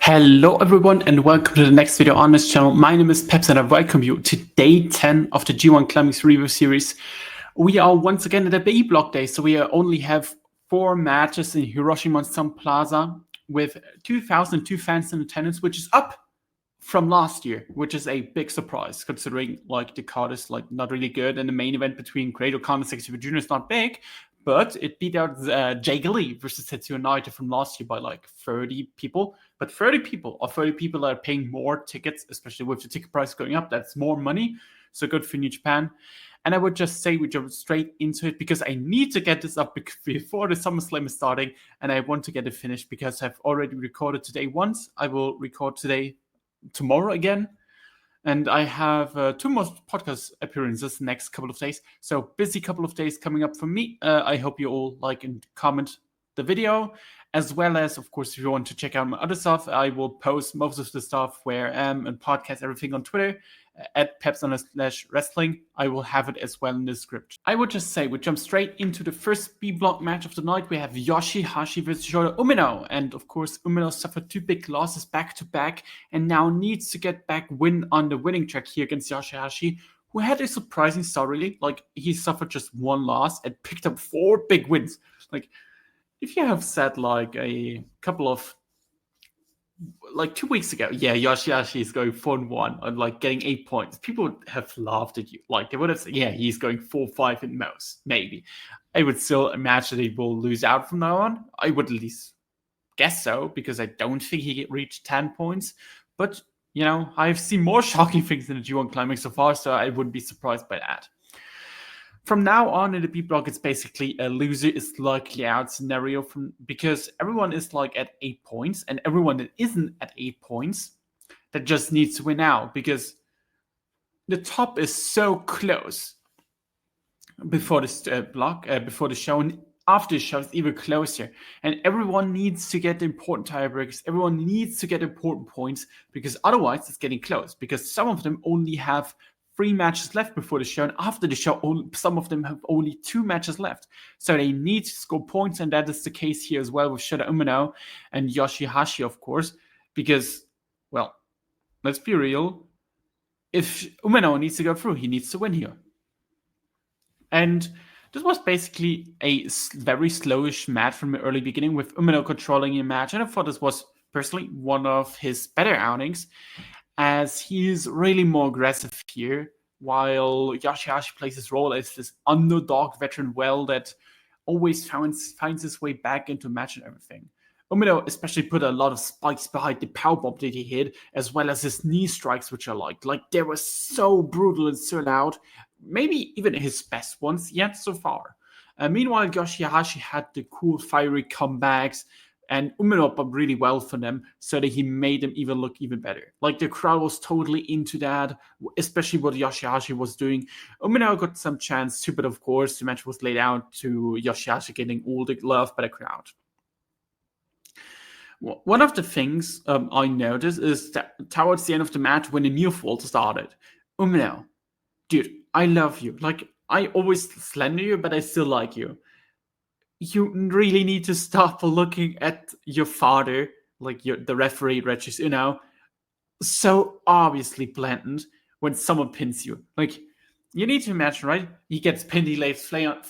Hello everyone and welcome to the next video on this channel. My name is Peps and I welcome you to day 10 of the G1 Climax review series. We are once again at a B block day, so we only have 4 matches in Hiroshima Sun Plaza with 2,002 fans in attendance, which is up from last year, which is a big surprise considering like the card is like not really good and the main event between Great Okan and Zack Sabre Jr. is not big. But it beat out Jake Lee versus Tetsuya Naito from last year by like 30 people. But 30 people that are paying more tickets, especially with the ticket price going up. That's more money. So good for New Japan. And I would just say we jump straight into it because I need to get this up before the SummerSlam is starting. And I want to get it finished because I've already recorded today once. I will record tomorrow again. And I have 2 more podcast appearances the next couple of days. So busy couple of days coming up for me. I hope you all like and comment the video. As well as, of course, if you want to check out my other stuff, I will post most of the stuff where I am and podcast everything on Twitter at peps_wrestling. I will have it as well in the description. I would just say we jump straight into the first B block match of the night. We have Hashi versus Umino. And of course, Umino suffered 2 big losses back to back and now needs to get back win on the winning track here against Hashi, who had a surprising start really. Like he suffered just 1 loss and picked up 4 big wins. Like if you have said like a couple of like 2 weeks ago, yeah, Hashi is going 4-1 and like getting 8 points, people would have laughed at you. Like they would have said, yeah, he's going 4-5 in most, maybe. I would still imagine he will lose out from now on. I would at least guess so, because I don't think he reached 10 points. But, you know, I've seen more shocking things in the G1 Climax so far, so I wouldn't be surprised by that. From now on in the B block, it's basically a loser is likely out scenario because everyone is like at 8 points and everyone that isn't at 8 points that just needs to win out because the top is so close before this block, before the show, and after the show it's even closer. And everyone needs to get the important tiebreakers. Everyone needs to get important points because otherwise it's getting close because some of them only have 3 matches left before the show, and after the show, some of them have only 2 matches left. So they need to score points, and that is the case here as well with Shota Umino and Hashi, of course, because, well, let's be real. If Umino needs to go through, he needs to win here. And this was basically a very slowish match from the early beginning with Umino controlling the match, and I thought this was personally one of his better outings, as he's really more aggressive here, while Hashi plays his role as this underdog veteran well that always finds his way back into match and everything. Umino especially put a lot of spikes behind the powerbomb that he hit, as well as his knee strikes, which I liked. Like, they were so brutal and so loud. Maybe even his best ones yet so far. Meanwhile, Hashi had the cool, fiery comebacks, and Umino up really well for them, so that he made them even look even better. Like, the crowd was totally into that, especially what Hashi was doing. Umino got some chance too, but of course, the match was laid out to Hashi getting all the love by the crowd. One of the things I noticed is that towards the end of the match, when the near fall started, Umino, dude, I love you. Like, I always slander you, but I still like you. You really need to stop looking at your father, like the referee, Regis, so obviously blatant when someone pins you. Like, you need to imagine, right? He gets pinned, he lays when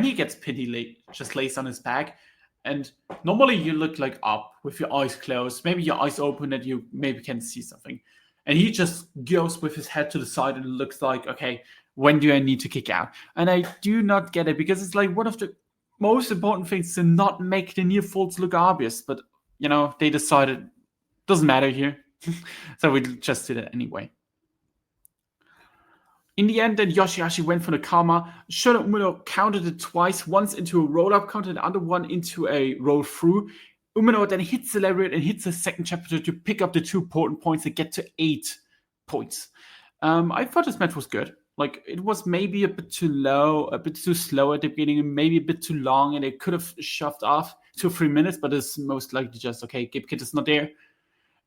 he gets pinned, he just lays on his back, and normally you look like up with your eyes closed, maybe your eyes open that you maybe can see something, and he just goes with his head to the side and looks like, okay, when do I need to kick out? And I do not get it, because it's like one of the most important things to not make the near falls look obvious. But, they decided, doesn't matter here. So we just did it anyway. In the end, then Hashi went for the karma. Shota Umino countered it twice, once into a roll-up counter, the other one into a roll-through. Umino then hits the lariat and hits the second chapter to pick up the 2 important points and get to 8 points. I thought this match was good. Like, it was maybe a bit too low, a bit too slow at the beginning, and maybe a bit too long, and it could have shoved off 2 or 3 minutes, but it's most likely just, okay, Gabe Kidd is not there.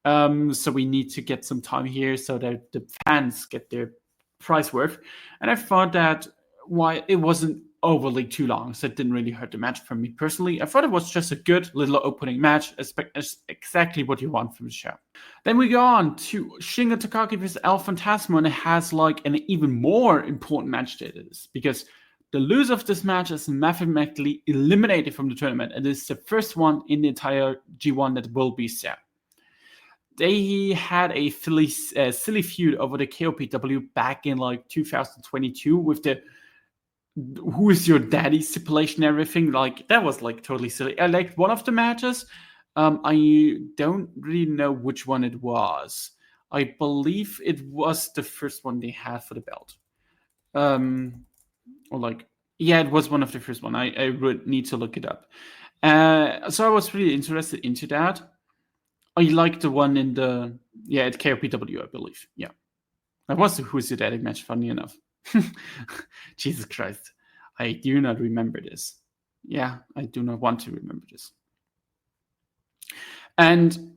So we need to get some time here so that the fans get their price worth. And I thought that why it wasn't overly too long, so it didn't really hurt the match for me personally. I thought it was just a good little opening match, exactly what you want from the show. Then we go on to Shingo Takagi vs Alantasmo, and it has like an even more important match that it is, because the loser of this match is mathematically eliminated from the tournament, and it's the first one in the entire G1 that will be so. They had a silly feud over the KOPW back in like 2022 with the "Who is your daddy" stipulation and everything. Like, that was like totally silly. I liked one of the matches. I don't really know which one it was. I believe it was the first one they had for the belt. It was one of the first one. I would need to look it up. So I was really interested into that. I liked the one at KOPW, I believe. Yeah. That was the Who's Your Daddy match, funny enough. Jesus Christ. I do not remember this. Yeah, I do not want to remember this. And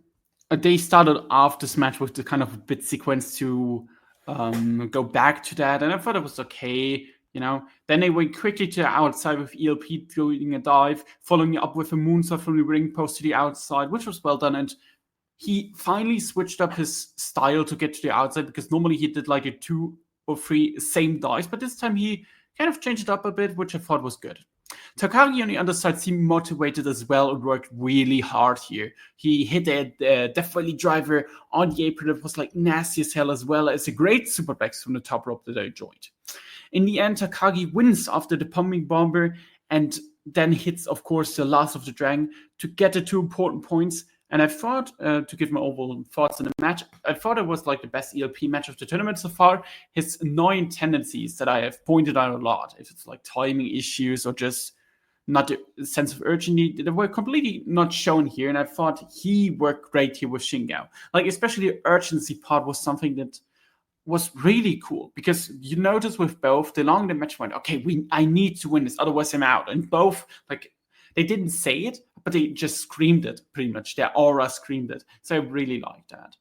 they started off this match with the kind of a bit sequence to go back to that, and I thought it was okay. Then they went quickly to the outside with ELP doing a dive, following up with a moonsault from the ring post to the outside, which was well done. And he finally switched up his style to get to the outside, because normally he did like a 2 or 3 same dives, but this time he kind of changed it up a bit, which I thought was good. Takagi on the underside seemed motivated as well and worked really hard here. He hit a Death Valley driver on the apron that was like nasty as hell, as well as a great superplex from the top rope that I enjoyed. In the end, Takagi wins after the pumping bomber and then hits, of course, the last of the dragon to get the 2 important points. And I thought, to give my overall thoughts on the match, I thought it was like the best ELP match of the tournament so far. His annoying tendencies that I have pointed out a lot, if it's like timing issues or just not the sense of urgency, they were completely not shown here. And I thought he worked great here with Shingo. Like, especially the urgency part was something that was really cool, because you notice with both, the longer the match went, okay, I need to win this, otherwise I'm out. And both, like, they didn't say it, but they just screamed it, pretty much. Their aura screamed it. So I really liked that.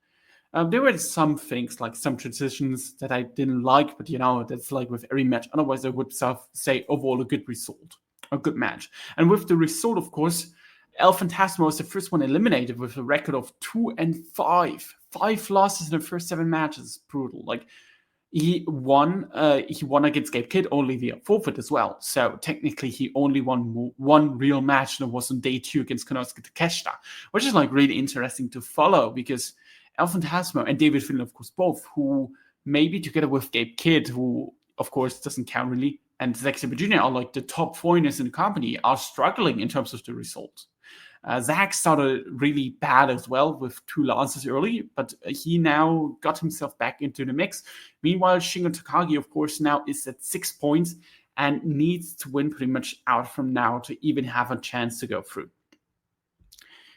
There were some things, like some transitions that I didn't like, but that's like with every match. Otherwise, I would say overall a good result, a good match. And with the result, of course, Alantasmo was the first one eliminated with a record of 2-5. 5 losses in the first 7 matches. Brutal. Like, he won against Gabe Kidd only via forfeit as well. So technically he only won one real match, and it was on day 2 against Konosuke Takeshita, which is like really interesting to follow, because Alantasmo and David Finlay, of course, both, who maybe together with Gabe Kidd, who of course doesn't count really, and Zack Sabre Jr. are like the top foreigners in the company, are struggling in terms of the result. Zack started really bad as well with 2 losses early, but he now got himself back into the mix. Meanwhile, Shingo Takagi, of course, now is at 6 points and needs to win pretty much out from now to even have a chance to go through.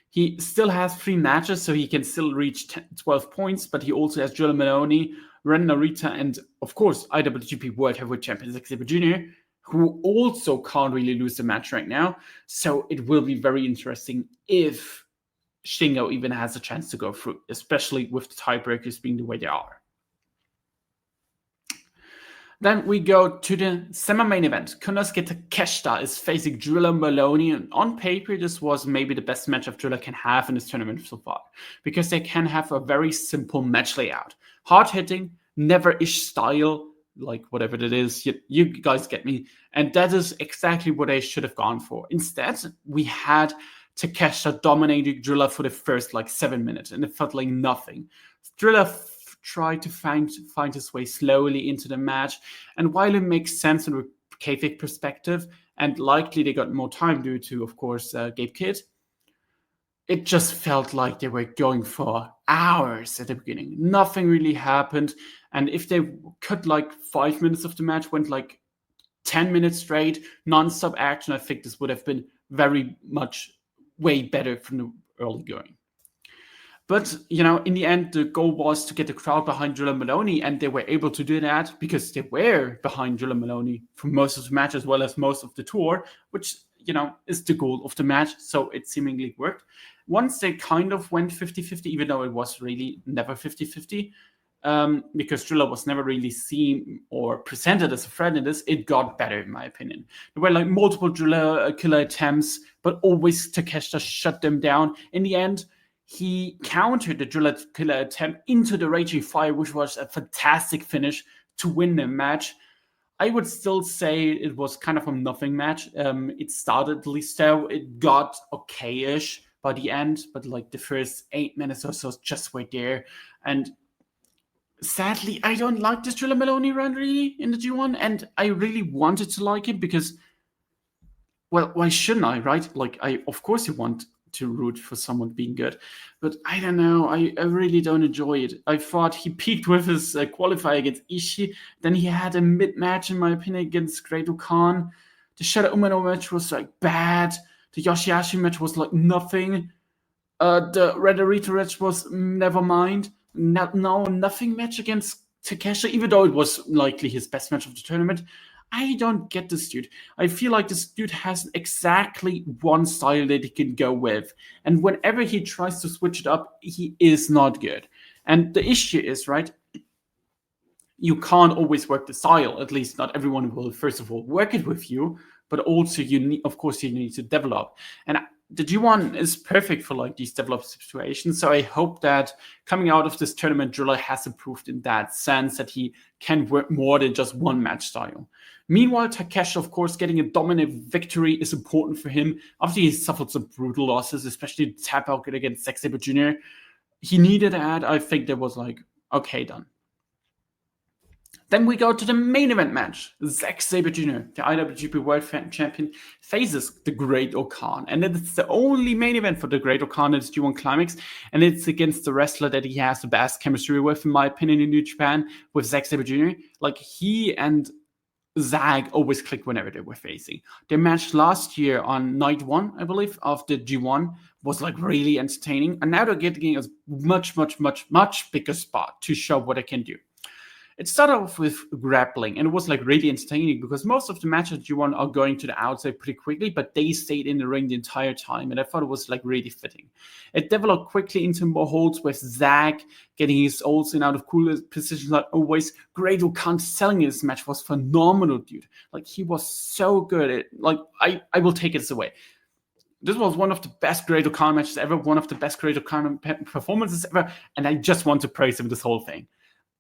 He still has 3 matches, so he can still reach 12 points, but he also has Drilla Moloney, Ren Narita, and, of course, IWGP World Heavyweight Champion Zack Sabre Jr., who also can't really lose the match right now. So it will be very interesting if Shingo even has a chance to go through, especially with the tiebreakers being the way they are. Then we go to the semi-main event. Konosuke Takeshita is facing Drilla Moloney, and on paper, this was maybe the best matchup Drilla can have in this tournament so far, because they can have a very simple match layout. Hard-hitting, never-ish style, like whatever it is, you guys get me. And that is exactly what I should have gone for. Instead, we had Takeshita dominating Drilla for the first like 7 minutes, and it felt like nothing. Drilla tried to find his way slowly into the match, and while it makes sense from a kayfabe perspective, and likely they got more time due to, of course, Gabe Kidd, it just felt like they were going for hours at the beginning. Nothing really happened. And if they cut like 5 minutes of the match, went like 10 minutes straight, non-stop action, I think this would have been very much way better from the early going. But, in the end, the goal was to get the crowd behind Drilla Moloney, and they were able to do that because they were behind Drilla Moloney for most of the match as well as most of the tour, which, is the goal of the match. So it seemingly worked. Once they kind of went 50-50, even though it was really never 50-50, because Drilla was never really seen or presented as a threat in this, it got better, in my opinion. There were like multiple Drilla killer attempts, but always Takeshita shut them down. In the end, he countered the Drilla killer attempt into the Raging Fire, which was a fantastic finish to win the match. I would still say it was kind of a nothing match. It started at least so. It got okay-ish by the end, but like the first 8 minutes or so just were there. And sadly, I don't like this Drilla Moloney run really in the G1, and I really wanted to like it because, well, why shouldn't I, right? Like, of course you want to root for someone being good, but I don't know, I really don't enjoy it. I thought he peaked with his qualifier against Ishii, then he had a mid-match, in my opinion, against Great Okan. The Shadow Umino match was like bad, the Yoshihashi match was like nothing, the Red Arita match was never mind. Nothing match against Takeshita, even though it was likely his best match of the tournament. I don't get this dude. I feel like this dude has exactly one style that he can go with. And whenever he tries to switch it up, he is not good. And the issue is, right, you can't always work the style. At least not everyone will, first of all, work it with you. But also, you need to develop. And the G1 is perfect for like these developed situations. So I hope that coming out of this tournament, Drilla has improved in that sense that he can work more than just one match style. Meanwhile, Takeshita, of course, getting a dominant victory is important for him after he suffered some brutal losses, especially the tap out against Zack Sabre Jr. He needed that. I think that was like, okay, done. Then we go to the main event match. Zack Sabre Jr., the IWGP World Champion, faces the Great Okan. And it's the only main event for the Great Okan in this G1 Climax. And it's against the wrestler that he has the best chemistry with, in my opinion, in New Japan, with Zack Sabre Jr. Like, he and Zack always click whenever they were facing. Their match last year on night 1, I believe, of the G1 was like really entertaining. And now they're getting a much, much, much, much bigger spot to show what they can do. It started off with grappling, and it was like really entertaining because most of the matches you want are going to the outside pretty quickly, but they stayed in the ring the entire time, and I thought it was like really fitting. It developed quickly into more holds with Zack getting his ults in out of cool positions like always. Great Okan selling this match was phenomenal, dude. Like, he was so good. I will take it away. This was one of the best Great Okan matches ever, one of the best Great Okan performances ever, and I just want to praise him this whole thing.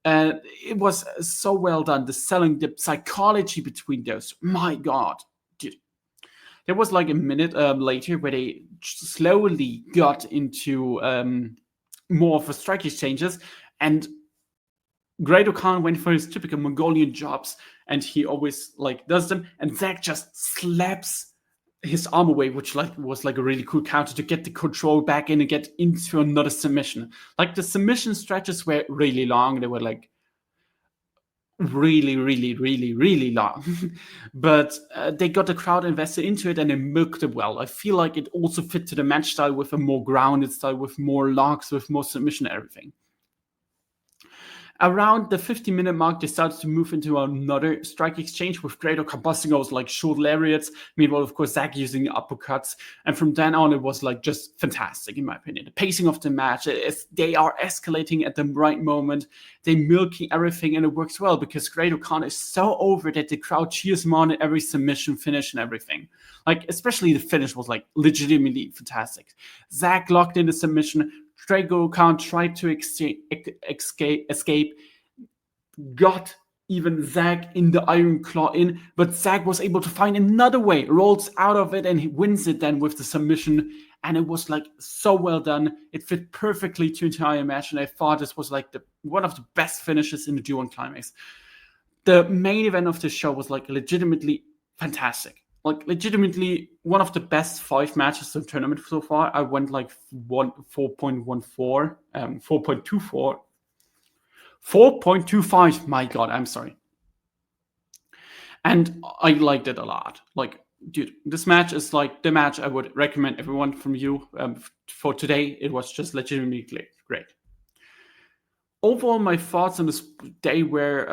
It was so well done. The selling, the psychology between those. My God, dude. There was like a minute later where they slowly got into more of a strike exchanges, and Great Okan went for his typical Mongolian jobs, and he always like does them, and Zack just slaps his arm away, which was like a really cool counter to get the control back in and get into another submission. Like, the submission stretches were really long. They were like really, really, really, really long. But they got the crowd invested into it and they milked it well. I feel like it also fit to the match style with a more grounded style, with more locks, with more submission and everything. Around the 50-minute mark, they started to move into another strike exchange with Great Okan busting those like short lariats. Meanwhile, of course, Zack using uppercuts. And from then on, it was like just fantastic, in my opinion. The pacing of the match, they are escalating at the right moment. They milking everything, and it works well because Great Okan is so over that the crowd cheers him on at every submission finish and everything. Like, especially the finish was like legitimately fantastic. Zack locked in the submission. Great Okan tried to escape, got even Zack in the Iron Claw in, but Zack was able to find another way, rolls out of it, and he wins it then with the submission. And it was like so well done. It fit perfectly to the entire match, and I thought this was like one of the best finishes in the G1 Climax. The main event of the show was like legitimately fantastic. Like, legitimately one of the best 5 matches of the tournament so far. I went like 4.14, 4.24, 4.25. My God, I'm sorry. And I liked it a lot. Like, dude, this match is like the match I would recommend everyone from you for today. It was just legitimately great. Overall, my thoughts on this day were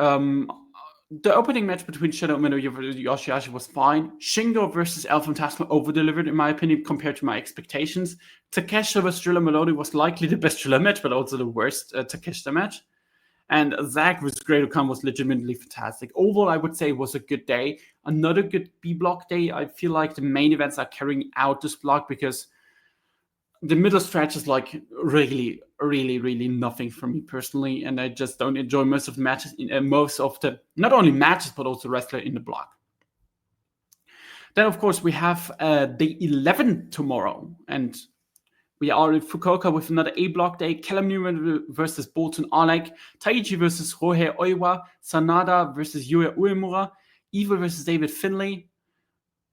the opening match between Shadow Umino and Yoshihashi was fine. Shingo versus Alantasmo over-delivered, in my opinion, compared to my expectations. Takeshita vs. Drilla Moloney was likely the best Drilla match, but also the worst Takeshita match. And Zack vs. Great Okan was legitimately fantastic. Overall, I would say it was a good day. Another good B block day. I feel like the main events are carrying out this block because the middle stretch is like really, really, really nothing for me personally, and I just don't enjoy most of the matches, not only matches but also wrestler in the block. Then of course we have day 11 tomorrow, and we are in Fukuoka with another A block day. Callum Newman versus Bolton Oleg, Taichi versus Ryohei Oiwa, Sanada versus Yuya Uemura, Evil versus David Finlay,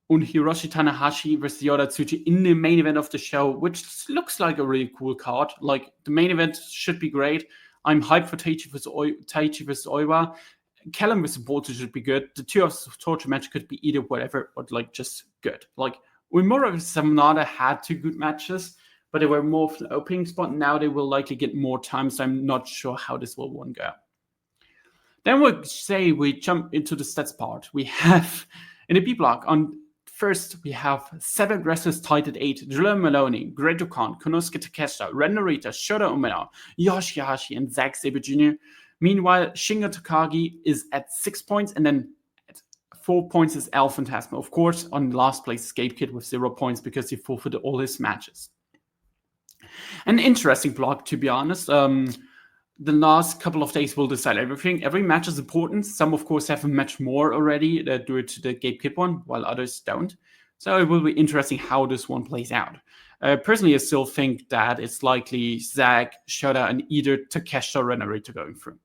and Hiroshi Tanahashi versus Yoda Tsuchi in the main event of the show, which looks like a really cool card. Like, the main event should be great. I'm hyped for Taichi versus Oiwa. Callum versus Bolton should be good. The 2 hours of torture match could be either whatever, but like just good. Like, Uemura versus Sanada had 2 good matches, but they were more of an opening spot. Now they will likely get more time, so I'm not sure how this will one go. Then we jump into the stats part. We have in the B block first, we have 7 wrestlers tied at 8. Drilla Moloney, Great Okan, Konosuke Takeshita, Ren Narita, Shota Umino, Hashi, and Zack Sabre Jr. Meanwhile, Shingo Takagi is at 6 points, and then at 4 points is Alantasmo. Of course, on last place, Escape Kid with 0 points because he forfeited all his matches. An interesting block, to be honest. The last couple of days will decide everything. Every match is important. Some, of course, have a match more already that do it to the Gabe Kid one, while others don't. So it will be interesting how this one plays out. Personally, I still think that it's likely Zack, Shota, and either Takeshita or Ren Narita going through.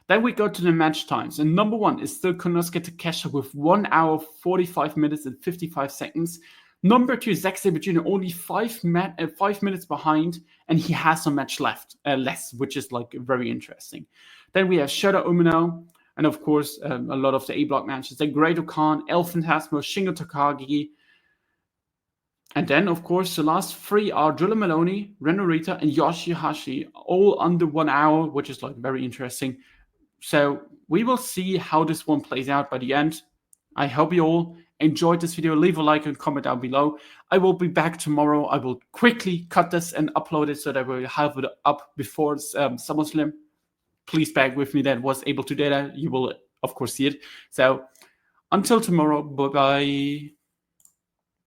Then we go to the match times. And number 1 is still Konosuke Takeshita with 1 hour, 45 minutes, and 55 seconds. Number 2, Zack Sabre Jr. only 5 minutes behind, and he has some match less, which is like very interesting. Then we have Shota Umino, and of course a lot of the A block matches. Then Great Okan, Alantasmo, Shingo Takagi, and then of course the last 3 are Drilla Moloney, Ren Narita, and Hashi, all under 1 hour, which is like very interesting. So we will see how this one plays out by the end. I hope you all enjoyed this video. Leave a like and comment down below. I will be back tomorrow. I will quickly cut this and upload it so that we'll have it up before SummerSlam. Please bear with me that was able to do that. You will, of course, see it. So until tomorrow, bye-bye.